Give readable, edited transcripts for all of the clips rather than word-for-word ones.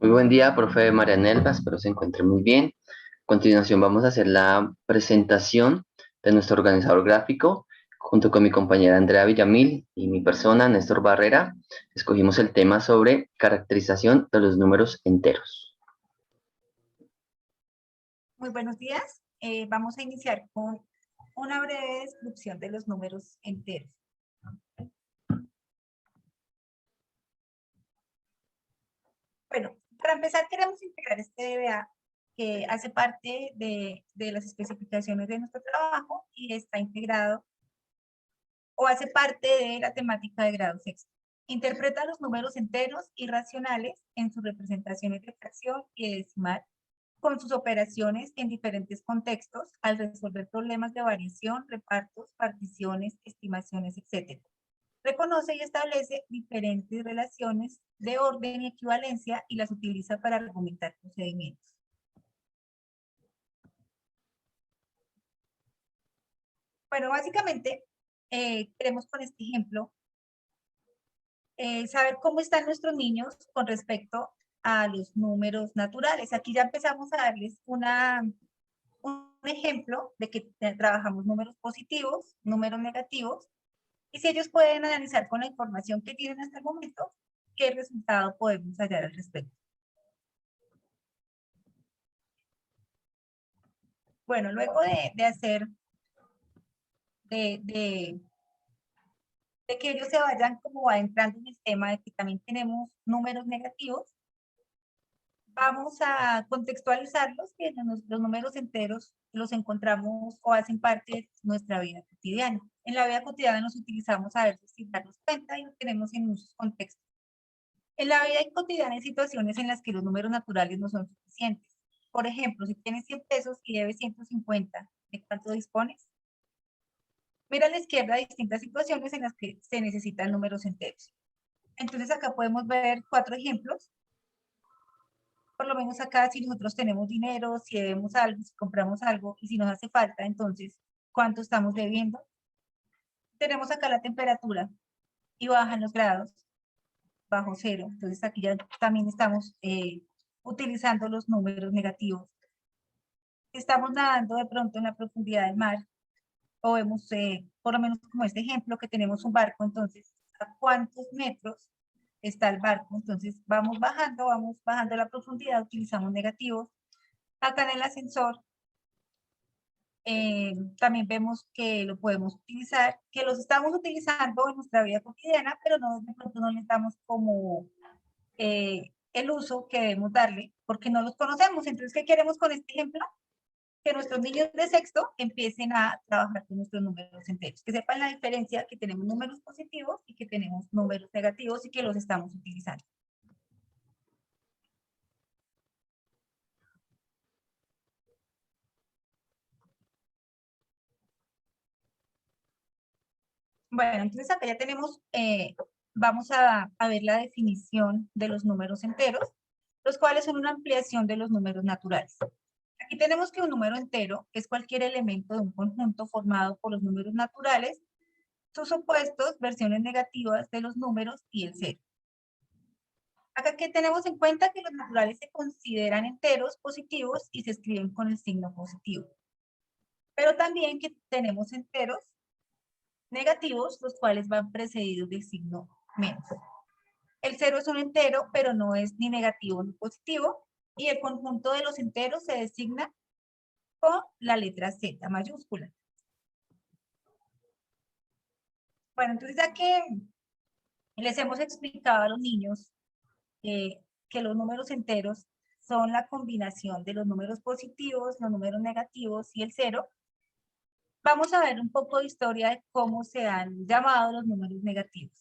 Muy buen día, profe Marianelva, espero se encuentre muy bien. A continuación vamos a hacer la presentación de nuestro organizador gráfico. Junto con mi compañera Andrea Villamil y mi persona, Néstor Barrera, escogimos el tema sobre caracterización de los números enteros. Muy buenos días. Vamos a iniciar con una breve descripción de los números enteros. Bueno, para empezar queremos integrar este DBA que hace parte de las especificaciones de nuestro trabajo y está integrado o hace parte de la temática de grado sexto. Interpreta los números enteros y racionales en sus representaciones de fracción y de decimal con sus operaciones en diferentes contextos al resolver problemas de variación, repartos, particiones, estimaciones, etc. Reconoce y establece diferentes relaciones de orden y equivalencia y las utiliza para argumentar procedimientos. Bueno, básicamente, queremos con este ejemplo saber cómo están nuestros niños con respecto a los números naturales. Aquí ya empezamos a darles un ejemplo de que trabajamos números positivos, números negativos, y si ellos pueden analizar con la información que tienen hasta el momento, qué resultado podemos hallar al respecto. Bueno, luego de hacer, de, de, de que ellos se vayan como adentrando en el tema de que también tenemos números negativos, vamos a contextualizarlos, que los números enteros los encontramos o hacen parte de nuestra vida cotidiana. En la vida cotidiana los utilizamos a veces sin darnos cuenta y los tenemos en muchos contextos. En la vida cotidiana hay situaciones en las que los números naturales no son suficientes. Por ejemplo, si tienes 100 pesos y debes 150, ¿de cuánto dispones? Mira a la izquierda distintas situaciones en las que se necesitan números enteros. Entonces acá podemos ver 4 ejemplos. Por lo menos acá si nosotros tenemos dinero, si debemos algo, si compramos algo y si nos hace falta, entonces, ¿cuánto estamos debiendo? Tenemos acá la temperatura y bajan los grados, bajo cero. Entonces aquí ya también estamos utilizando los números negativos. Estamos nadando de pronto en la profundidad del mar o vemos, por lo menos como este ejemplo, que tenemos un barco, entonces, ¿a cuántos metros está el barco? Entonces, vamos bajando la profundidad, utilizamos negativos. Acá en el ascensor, también vemos que lo podemos utilizar, que los estamos utilizando en nuestra vida cotidiana, pero no, de pronto no le damos como el uso que debemos darle, porque no los conocemos. Entonces, ¿qué queremos con este ejemplo? Que nuestros niños de sexto empiecen a trabajar con nuestros números enteros, que sepan la diferencia que tenemos números positivos y que tenemos números negativos y que los estamos utilizando. Bueno, entonces acá ya tenemos, vamos a ver la definición de los números enteros, los cuales son una ampliación de los números naturales. Aquí tenemos que un número entero es cualquier elemento de un conjunto formado por los números naturales, sus opuestos, versiones negativas de los números y el cero. Acá que tenemos en cuenta que los naturales se consideran enteros positivos y se escriben con el signo positivo. Pero también que tenemos enteros negativos, los cuales van precedidos del signo menos. El cero es un entero, pero no es ni negativo ni positivo, y el conjunto de los enteros se designa con la letra Z mayúscula. Bueno, entonces ya que les hemos explicado a los niños que los números enteros son la combinación de los números positivos, los números negativos y el cero, vamos a ver un poco de historia de cómo se han llamado los números negativos.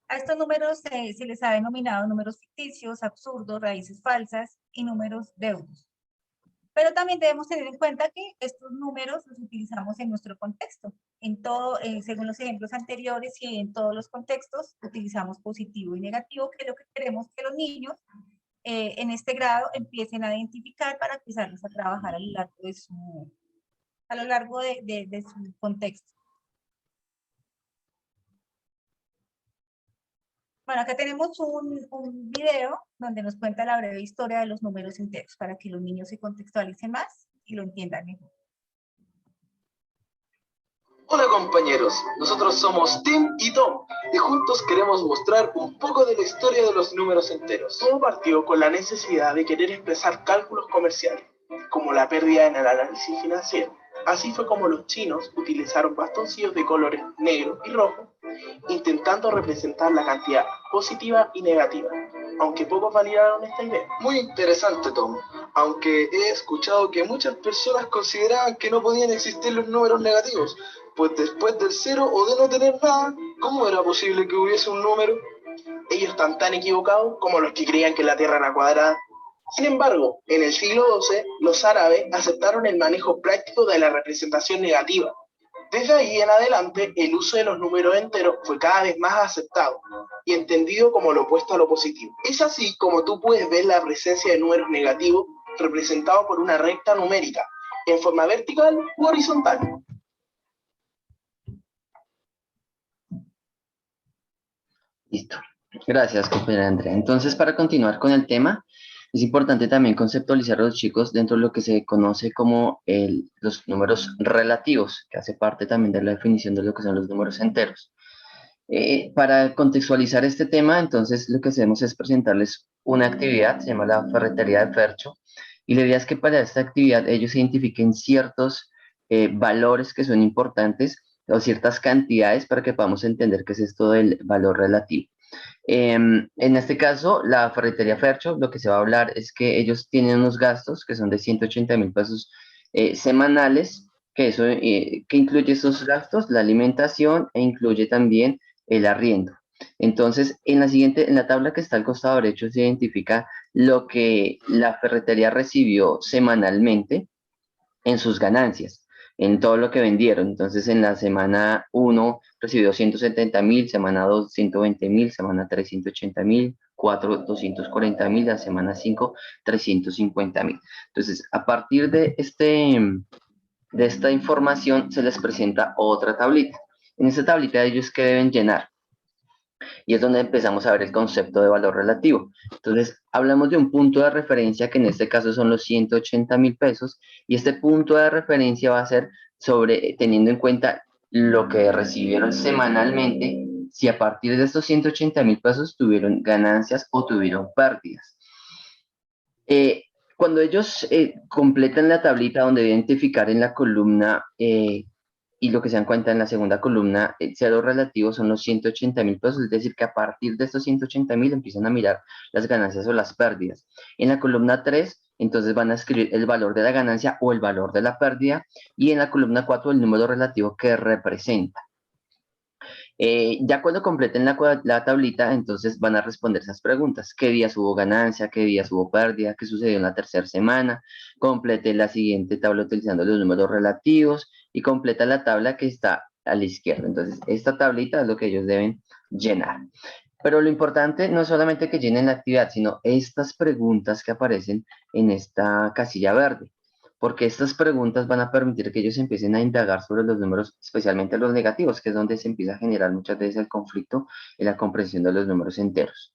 A estos números se les ha denominado números ficticios, absurdos, raíces falsas y números deudos. Pero también debemos tener en cuenta que estos números los utilizamos en nuestro contexto. En todo, según los ejemplos anteriores y en todos los contextos, utilizamos positivo y negativo, que es lo que queremos que los niños en este grado empiecen a identificar para empezarlos a trabajar a lo largo de su contexto. Bueno, acá tenemos un video donde nos cuenta la breve historia de los números enteros para que los niños se contextualicen más y lo entiendan mejor. Hola compañeros, nosotros somos Tim y Tom y juntos queremos mostrar un poco de la historia de los números enteros. Todo partió con la necesidad de querer expresar cálculos comerciales, como la pérdida en el análisis financiero. Así fue como los chinos utilizaron bastoncillos de colores negro y rojo, intentando representar la cantidad positiva y negativa, aunque pocos validaron esta idea. Muy interesante, Tom, aunque he escuchado que muchas personas consideraban que no podían existir los números negativos, pues después del cero o de no tener nada, ¿cómo era posible que hubiese un número? Ellos están tan equivocados como los que creían que la Tierra era cuadrada. Sin embargo, en el siglo XII, los árabes aceptaron el manejo práctico de la representación negativa. Desde ahí en adelante, el uso de los números enteros fue cada vez más aceptado y entendido como lo opuesto a lo positivo. Es así como tú puedes ver la presencia de números negativos representados por una recta numérica, en forma vertical u horizontal. Listo. Gracias, compañera Andrea. Entonces, para continuar con el tema, es importante también conceptualizar a los chicos dentro de lo que se conoce como los números relativos, que hace parte también de la definición de lo que son los números enteros. Para contextualizar este tema, entonces, lo que hacemos es presentarles una actividad, se llama la ferretería de Fercho, y la idea es que para esta actividad ellos identifiquen ciertos valores que son importantes o ciertas cantidades para que podamos entender qué es esto del valor relativo. En este caso, la ferretería Fercho, lo que se va a hablar es que ellos tienen unos gastos que son de 180.000 pesos semanales, que eso que incluye esos gastos, la alimentación e incluye también el arriendo. Entonces, en la tabla que está al costado derecho se identifica lo que la ferretería recibió semanalmente en sus ganancias, en todo lo que vendieron. Entonces, en la semana 1 recibió 170.000, semana 2 120.000, semana 3 180.000, 4 240.000, la semana 5 350.000. Entonces, a partir de esta información se les presenta otra tablita. En esta tablita ellos que deben llenar y es donde empezamos a ver el concepto de valor relativo. Entonces, hablamos de un punto de referencia que en este caso son los 180.000 pesos y este punto de referencia va a ser sobre, teniendo en cuenta lo que recibieron semanalmente, si a partir de estos 180.000 pesos tuvieron ganancias o tuvieron pérdidas. Cuando ellos completan la tablita donde identificar en la columna y lo que se dan cuenta en la segunda columna, el cero relativo son los 180.000 pesos, es decir, que a partir de estos 180.000 empiezan a mirar las ganancias o las pérdidas. En la columna 3, entonces van a escribir el valor de la ganancia o el valor de la pérdida, y en la columna 4 el número relativo que representa. Ya cuando completen la tablita, entonces van a responder esas preguntas. ¿Qué días hubo ganancia? ¿Qué días hubo pérdida? ¿Qué sucedió en la tercera semana? Complete la siguiente tabla utilizando los números relativos y completa la tabla que está a la izquierda. Entonces, esta tablita es lo que ellos deben llenar. Pero lo importante no es solamente que llenen la actividad, sino estas preguntas que aparecen en esta casilla verde, porque estas preguntas van a permitir que ellos empiecen a indagar sobre los números, especialmente los negativos, que es donde se empieza a generar muchas veces el conflicto en la comprensión de los números enteros.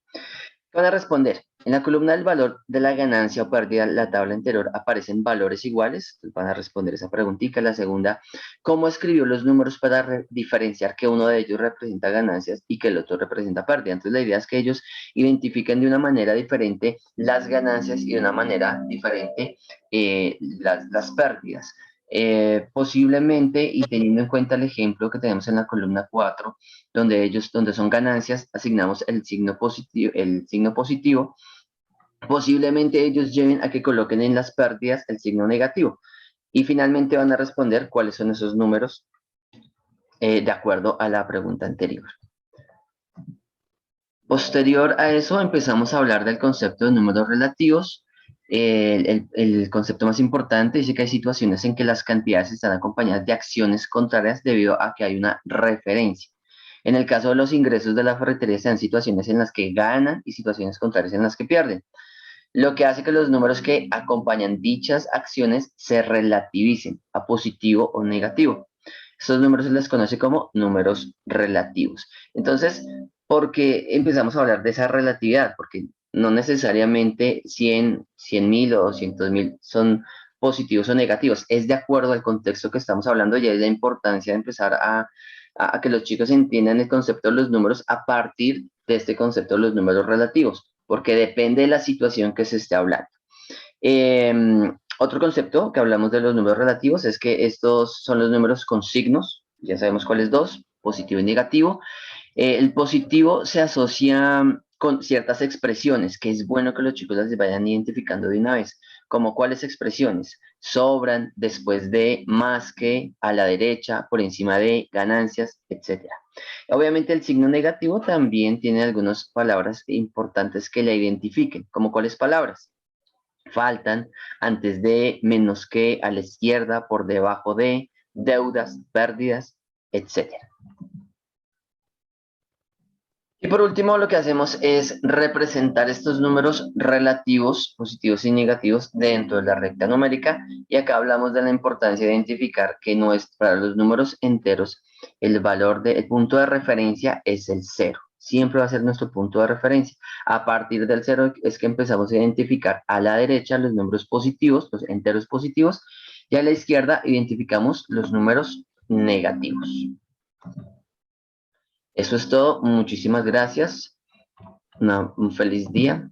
¿Qué van a responder? En la columna del valor de la ganancia o pérdida, la tabla anterior, aparecen valores iguales. Entonces van a responder esa preguntita. La segunda, ¿cómo escribió los números para diferenciar que uno de ellos representa ganancias y que el otro representa pérdida? Entonces la idea es que ellos identifiquen de una manera diferente las ganancias y de una manera diferente las pérdidas. Posiblemente, y teniendo en cuenta el ejemplo que tenemos en la columna 4, donde son ganancias, asignamos el signo positivo, posiblemente ellos lleven a que coloquen en las pérdidas el signo negativo. Y finalmente van a responder cuáles son esos números de acuerdo a la pregunta anterior. Posterior a eso empezamos a hablar del concepto de números relativos. El concepto más importante dice que hay situaciones en que las cantidades están acompañadas de acciones contrarias debido a que hay una referencia. En el caso de los ingresos de la ferretería, se dan situaciones en las que ganan y situaciones contrarias en las que pierden, lo que hace que los números que acompañan dichas acciones se relativicen a positivo o negativo. Estos números se les conoce como números relativos. Entonces, porque empezamos a hablar de esa relatividad, porque no necesariamente 100.000 o 200.000 son positivos o negativos, es de acuerdo al contexto que estamos hablando y es la importancia de empezar a que los chicos entiendan el concepto de los números a partir de este concepto de los números relativos, porque depende de la situación que se esté hablando. Otro concepto que hablamos de los números relativos es que estos son los números con signos, ya sabemos cuáles dos, positivo y negativo. El positivo se asocia con ciertas expresiones, que es bueno que los chicos las vayan identificando de una vez, como cuáles expresiones: sobran, después de, más que, a la derecha, por encima de, ganancias, etcétera. Obviamente el signo negativo también tiene algunas palabras importantes que la identifiquen, como cuáles palabras: faltan, antes de, menos que, a la izquierda, por debajo de, deudas, pérdidas, etcétera. Y por último, lo que hacemos es representar estos números relativos, positivos y negativos, dentro de la recta numérica. Y acá hablamos de la importancia de identificar que no es para los números enteros, el valor del punto de referencia es el 0. Siempre va a ser nuestro punto de referencia. A partir del 0 es que empezamos a identificar a la derecha los números positivos, los enteros positivos, y a la izquierda identificamos los números negativos. Eso es todo. Muchísimas gracias. Un feliz día.